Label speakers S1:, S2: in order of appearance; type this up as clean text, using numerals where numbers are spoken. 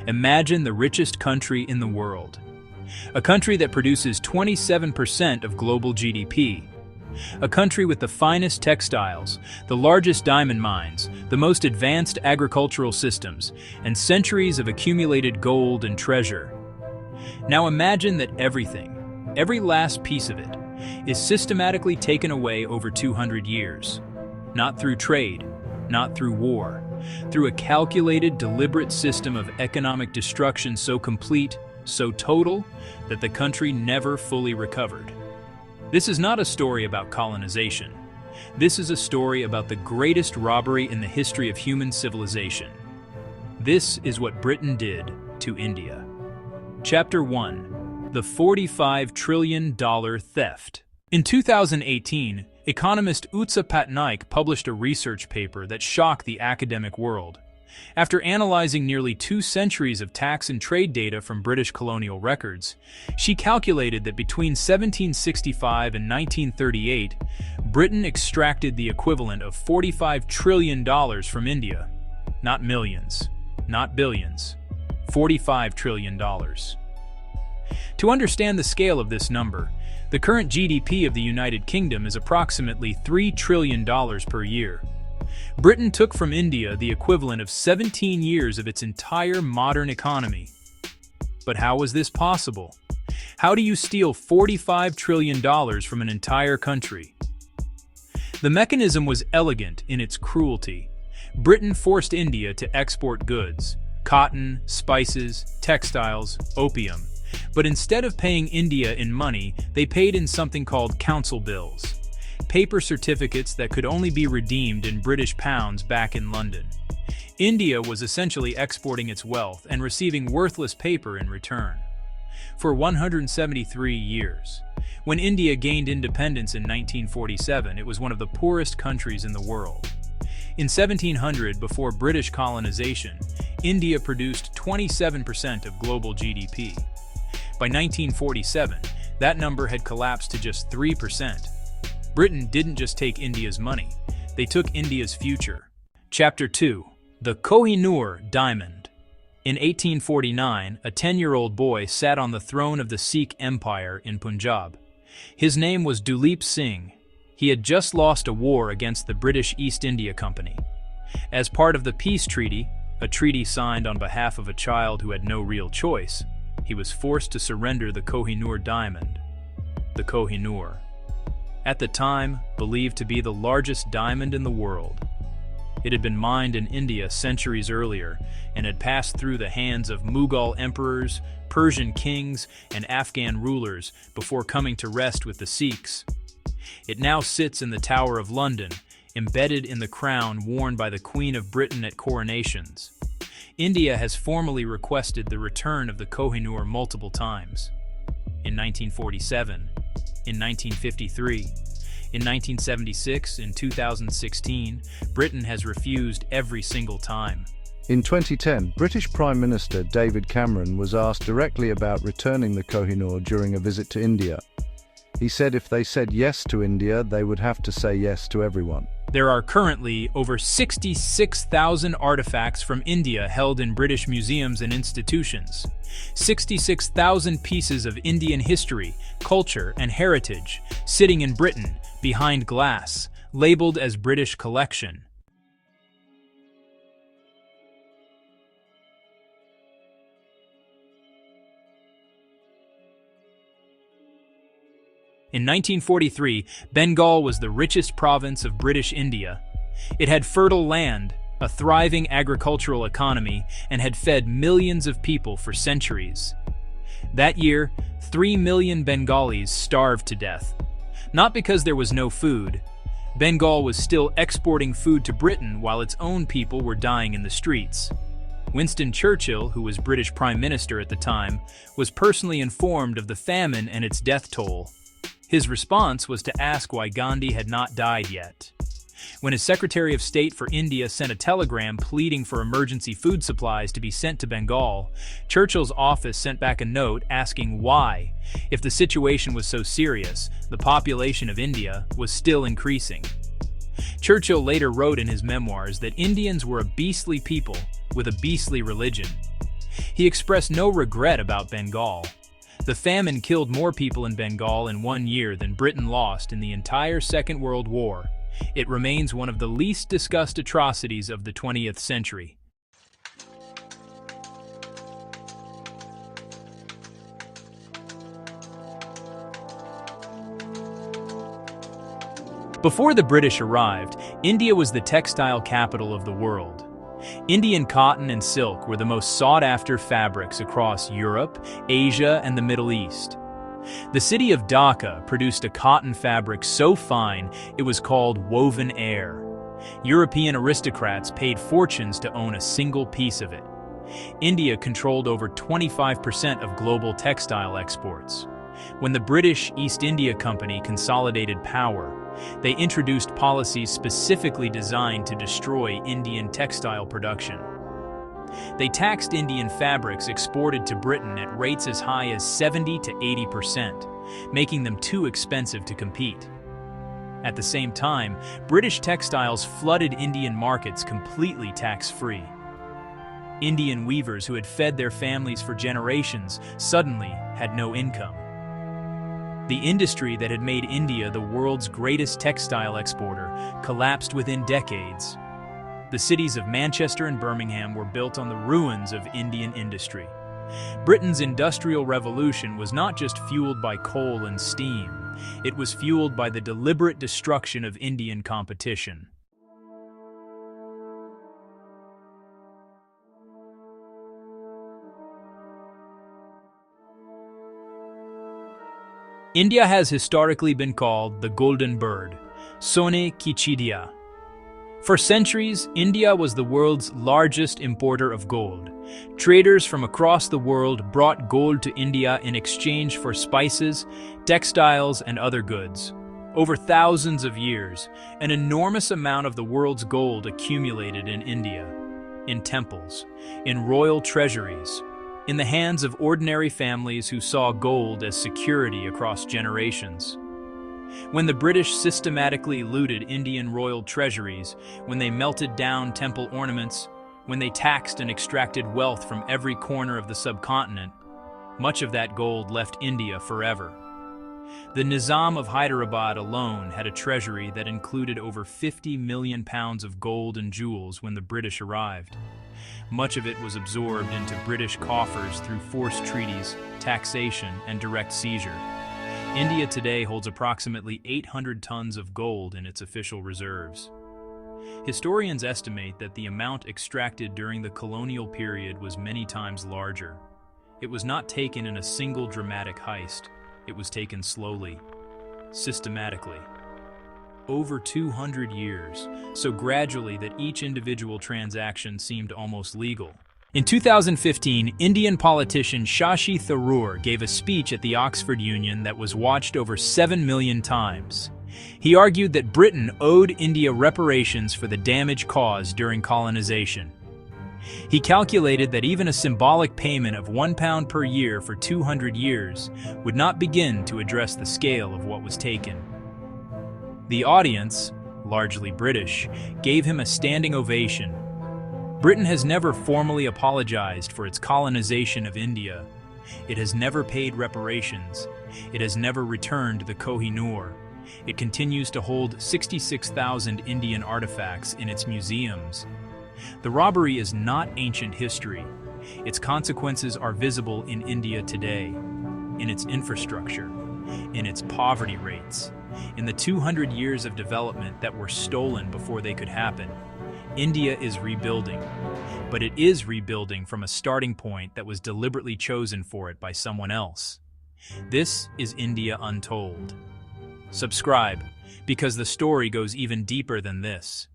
S1: Imagine the richest country in the world. A country that produces 27% of global GDP. A country with the finest textiles, the largest diamond mines, the most advanced agricultural systems, and centuries of accumulated gold and treasure. Now imagine that everything, every last piece of it, is systematically taken away over 200 years. Not through trade, not through war, through a calculated, deliberate system of economic destruction so complete, so total, that the country never fully recovered. This is not a story about colonization. This is a story about the greatest robbery in the history of human civilization. This is what Britain did to India. Chapter 1. The $45 trillion theft. In 2018, economist Utsa Patnaik published a research paper that shocked the academic world. After analyzing nearly 2 centuries of tax and trade data from British colonial records, she calculated that between 1765 and 1938, Britain extracted the equivalent of $45 trillion from India. Not millions, not billions, $45 trillion. To understand the scale of this number, the current GDP of the United Kingdom is approximately $3 trillion per year. Britain took from India the equivalent of 17 years of its entire modern economy. But how was this possible? How do you steal $45 trillion from an entire country? The mechanism was elegant in its cruelty. Britain forced India to export goods, cotton, spices, textiles, opium. But instead of paying India in money, they paid in something called council bills. Paper certificates that could only be redeemed in British pounds back in London. India was essentially exporting its wealth and receiving worthless paper in return. For 173 years. When India gained independence in 1947, it was one of the poorest countries in the world. In 1700, before British colonization, India produced 27% of global GDP. By 1947, that number had collapsed to just 3%. Britain didn't just take India's money, they took India's future. Chapter 2. The Kohinoor Diamond. In 1849, a 10-year-old boy sat on the throne of the Sikh Empire in Punjab. His name was Duleep Singh. He had just lost a war against the British East India Company. As part of the peace treaty, a treaty signed on behalf of a child who had no real choice, he was forced to surrender the Kohinoor diamond. The Kohinoor. At the time, believed to be the largest diamond in the world. It had been mined in India centuries earlier and had passed through the hands of Mughal emperors, Persian kings, and Afghan rulers before coming to rest with the Sikhs. It now sits in the Tower of London, embedded in the crown worn by the Queen of Britain at coronations. India has formally requested the return of the Kohinoor multiple times. In 1947, in 1953, in 1976, in 2016, Britain has refused every single time.
S2: In 2010, British Prime Minister David Cameron was asked directly about returning the Kohinoor during a visit to India. He said if they said yes to India, they would have to say yes to everyone.
S1: There are currently over 66,000 artifacts from India held in British museums and institutions. 66,000 pieces of Indian history, culture, and heritage sitting in Britain behind glass, labeled as British collection. In 1943, Bengal was the richest province of British India. It had fertile land, a thriving agricultural economy, and had fed millions of people for centuries. That year, 3 million Bengalis starved to death. Not because there was no food. Bengal was still exporting food to Britain while its own people were dying in the streets. Winston Churchill, who was British Prime Minister at the time, was personally informed of the famine and its death toll. His response was to ask why Gandhi had not died yet. When his Secretary of State for India sent a telegram pleading for emergency food supplies to be sent to Bengal, Churchill's office sent back a note asking why, if the situation was so serious, the population of India was still increasing. Churchill later wrote in his memoirs that Indians were a beastly people with a beastly religion. He expressed no regret about Bengal. The famine killed more people in Bengal in 1 year than Britain lost in the entire Second World War. It remains one of the least discussed atrocities of the 20th century. Before the British arrived, India was the textile capital of the world. Indian cotton and silk were the most sought-after fabrics across Europe, Asia, and the Middle East. The city of Dhaka produced a cotton fabric so fine it was called woven air. European aristocrats paid fortunes to own a single piece of it. India controlled over 25% of global textile exports. When the British East India Company consolidated power, they introduced policies specifically designed to destroy Indian textile production. They taxed Indian fabrics exported to Britain at rates as high as 70 to 80%, making them too expensive to compete. At the same time, British textiles flooded Indian markets completely tax-free. Indian weavers who had fed their families for generations suddenly had no income. The industry that had made India the world's greatest textile exporter collapsed within decades. The cities of Manchester and Birmingham were built on the ruins of Indian industry. Britain's Industrial Revolution was not just fueled by coal and steam, it was fueled by the deliberate destruction of Indian competition. India has historically been called the Golden Bird, Sone ki Chidiya. For centuries, India was the world's largest importer of gold. Traders from across the world brought gold to India in exchange for spices, textiles, and other goods. Over thousands of years, an enormous amount of the world's gold accumulated in India, in temples, in royal treasuries, in the hands of ordinary families who saw gold as security across generations. When the British systematically looted Indian royal treasuries, when they melted down temple ornaments, when they taxed and extracted wealth from every corner of the subcontinent, much of that gold left India forever. The Nizam of Hyderabad alone had a treasury that included over 50 million pounds of gold and jewels when the British arrived. Much of it was absorbed into British coffers through forced treaties, taxation, and direct seizure. India today holds approximately 800 tons of gold in its official reserves. Historians estimate that the amount extracted during the colonial period was many times larger. It was not taken in a single dramatic heist. It was taken slowly, systematically. Over 200 years, so gradually that each individual transaction seemed almost legal. In 2015, Indian politician Shashi Tharoor gave a speech at the Oxford Union that was watched over 7 million times. He argued that Britain owed India reparations for the damage caused during colonization. He calculated that even a symbolic payment of £1 per year for 200 years would not begin to address the scale of what was taken. The audience, largely British, gave him a standing ovation. Britain has never formally apologized for its colonization of India. It has never paid reparations. It has never returned the Kohinoor. It continues to hold 66,000 Indian artifacts in its museums. The robbery is not ancient history. Its consequences are visible in India today, in its infrastructure, in its poverty rates, in the 200 years of development that were stolen before they could happen. India is rebuilding, but it is rebuilding from a starting point that was deliberately chosen for it by someone else. This is India Untold. Subscribe, because the story goes even deeper than this.